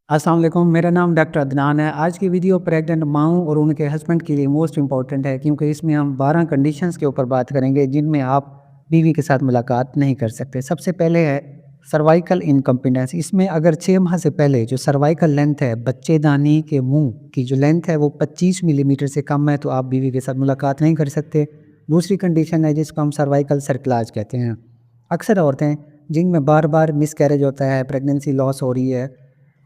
अस्सलाम वालेकुम, मेरा नाम डॉक्टर अदनान है। आज की वीडियो प्रेग्नेंट माँओं और उनके हस्बैंड के लिए मोस्ट इम्पॉर्टेंट है, क्योंकि इसमें हम 12 कंडीशंस के ऊपर बात करेंगे जिनमें आप बीवी के साथ मुलाकात नहीं कर सकते। सबसे पहले है सर्वाइकल इनकम्पिटेंस। इसमें अगर 6 माह से पहले जो सर्वाइकल लेंथ है, बच्चेदानी के मुंह की जो लेंथ है वो 25 मिलीमीटर से कम है, तो आप बीवी के साथ मुलाकात नहीं कर सकते। दूसरी कंडीशन है जिसको हम सर्वाइकल सर्कलाज कहते हैं। अक्सर औरतें जिनमें बार बार मिसकैरेज होता है, प्रेगनेंसी लॉस हो रही है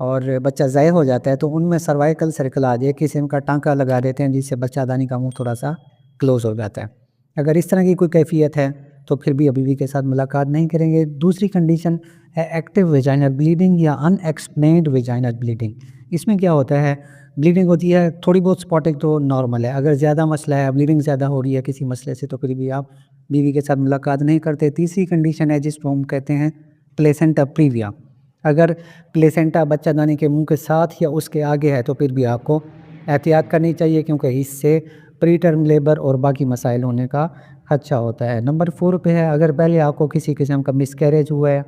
और बच्चा ज़ाय हो जाता है, तो उनमें सर्वाइकल सर्कलाज एक किस्म का टाँका लगा देते हैं जिससे बच्चादानी का मुंह थोड़ा-सा क्लोज़ हो जाता है। अगर इस तरह की कोई कैफ़ियत है तो फिर भी बीवी के साथ मुलाकात नहीं करेंगे। दूसरी कंडीशन है एक्टिव वेजाइनल ब्लीडिंग या अनएक्सप्लेन्ड वेजाइनल ब्लीडिंग। इसमें क्या होता है, ब्लीडिंग होती है, थोड़ी बहुत स्पॉटिंग तो नॉर्मल है। अगर ज़्यादा मसला है, ब्लीडिंग ज़्यादा हो रही है किसी मसले से, तो फिर भी आप बीवी के साथ मुलाकात नहीं करते। तीसरी कंडीशन है जिसको हम कहते हैं प्लेसेंटा प्रीविया। अगर प्लेसेंटा बच्चादानी के मुंह के साथ या उसके आगे है तो फिर भी आपको एहतियात करनी चाहिए, क्योंकि इससे प्री टर्म लेबर और बाकी मसाइल होने का खदशा होता है। नंबर 4 पे है, अगर पहले आपको किसी किस्म का मिसकैरेज हुआ है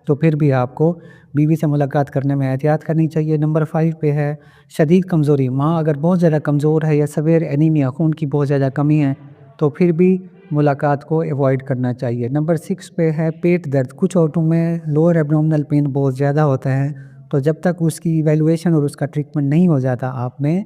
तो फिर भी आपको बीवी से मुलाकात करने में एहतियात करनी चाहिए। नंबर 5 पे है शदीद कमज़ोरी। माँ अगर बहुत ज़्यादा कमज़ोर है या सवेर एनीमिया, खून की बहुत ज़्यादा कमी है, तो फिर भी मुलाकात को अवॉइड करना चाहिए। नंबर 6 पे है पेट दर्द। कुछ औरतों में लोअर एब्डोमिनल पेन बहुत ज़्यादा होता है, तो जब तक उसकी इवैल्यूएशन और उसका ट्रीटमेंट नहीं हो जाता आपने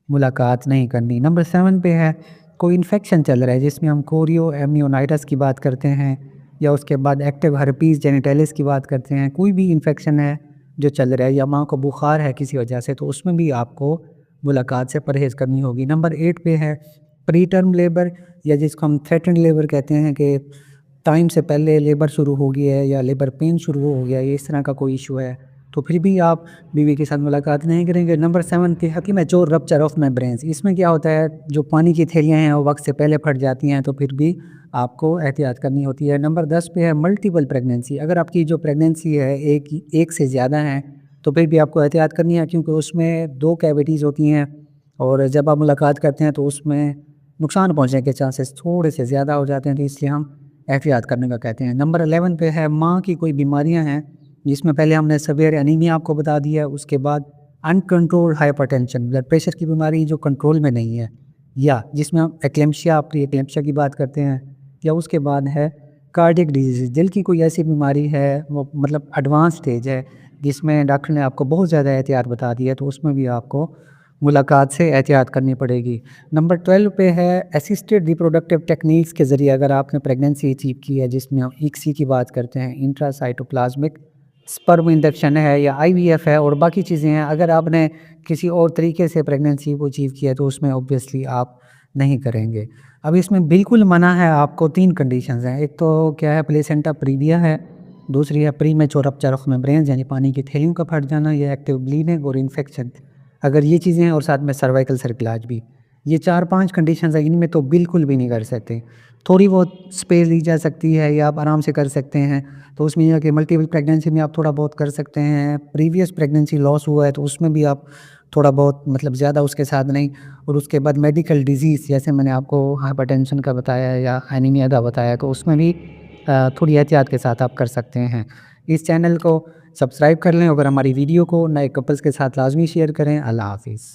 मुलाकात नहीं करनी। नंबर 7 पे है कोई इन्फेक्शन चल रहा है जिसमें हम कोरियो एम्नियोनाइटिस की बात करते हैं या उसके बाद एक्टिव हर्पीज़ जेनिटलिस की बात करते हैं। कोई भी इन्फेक्शन है जो चल रहा है या माँ को बुखार है किसी वजह से, तो उसमें भी आपको मुलाकात से परहेज़ करनी होगी। नंबर 8 पे है प्री टर्म लेबर या जिसको हम थ्रेटन्ड लेबर कहते हैं कि टाइम से पहले लेबर शुरू हो गई है या लेबर पेन शुरू हो गया है, इस तरह का कोई इशू है, तो फिर भी आप बीवी के साथ मुलाकात नहीं करेंगे। नंबर 7 पे है कि मैच्योर रप्चर ऑफ मेम्ब्रेन्स। इसमें क्या होता है, जो पानी की थैलियाँ हैं वो वक्त से पहले फट जाती हैं, तो फिर भी आपको एहतियात करनी होती है। नंबर 10 पे है मल्टीपल प्रेगनेंसी। अगर आपकी जो प्रेगनेंसी है एक से ज़्यादा है तो फिर भी आपको एहतियात करनी है, क्योंकि उसमें 2 कैविटीज़ होती हैं और जब आप मुलाकात करते हैं तो उसमें नुकसान पहुँचने के चांसेस थोड़े से ज़्यादा हो जाते हैं, तो इसलिए हम एहतियात करने का कहते हैं। नंबर 11 पे है माँ की कोई बीमारियाँ हैं जिसमें पहले हमने सेवियर एनीमिया आपको बता दिया है, उसके बाद अनकंट्रोल्ड हाइपरटेंशन, ब्लड प्रेशर की बीमारी जो कंट्रोल में नहीं है, या जिसमें हम एक्लेम्शिया प्री एक्लेम्शिया की बात करते हैं, या उसके बाद है कार्डियक डिजीज़, दिल की कोई ऐसी बीमारी है वो मतलब एडवांस स्टेज है जिसमें डॉक्टर ने आपको बहुत ज़्यादा एहतियात बता दी है, तो उसमें भी आपको मुलाकात से एहतियात करनी पड़ेगी। नंबर 12 पे है असिस्टेड रिप्रोडक्टिव टेक्निक्स के ज़रिए अगर आपने प्रेगनेंसी अचीव की है, जिसमें हम ICSI की बात करते हैं, इंट्रासाइटोप्लाज्मिक स्पर्म इंडक्शन है या IVF है और बाकी चीज़ें हैं। अगर आपने किसी और तरीके से प्रेगनेंसी को अचीव किया है तो उसमें ऑब्वियसली आप नहीं करेंगे। अब इसमें बिल्कुल मना है आपको 3 कंडीशंस हैं। एक तो क्या है, प्लेसेंटा प्रीविया है, दूसरी है प्रीमैच्योर रप्चर ऑफ मेम्ब्रेन्स यानी पानी की थैलियों का फट जाना, या एक्टिव ब्लीडिंग और इन्फेक्शन। अगर ये चीज़ें हैं और साथ में सर्वाइकल सर्कलाज भी, ये 4-5 कंडीशंस हैं, इनमें तो बिल्कुल भी नहीं कर सकते। थोड़ी बहुत स्पेस ली जा सकती है या आप आराम से कर सकते हैं, तो उसमें यह है कि मल्टीपल प्रेगनेंसी में आप थोड़ा बहुत कर सकते हैं। प्रीवियस प्रेगनेंसी लॉस हुआ है तो उसमें भी आप थोड़ा बहुत, मतलब ज़्यादा उसके साथ नहीं। और उसके बाद मेडिकल डिजीज़ जैसे मैंने आपको हाइपरटेंशन का बताया या एनीमिया का बताया, तो उसमें भी थोड़ी एहतियात के साथ आप कर सकते हैं। इस चैनल को सब्सक्राइब कर लें, अगर हमारी वीडियो को नए कपल्स के साथ लाजमी शेयर करें। अल्लाह हाफ़िज़।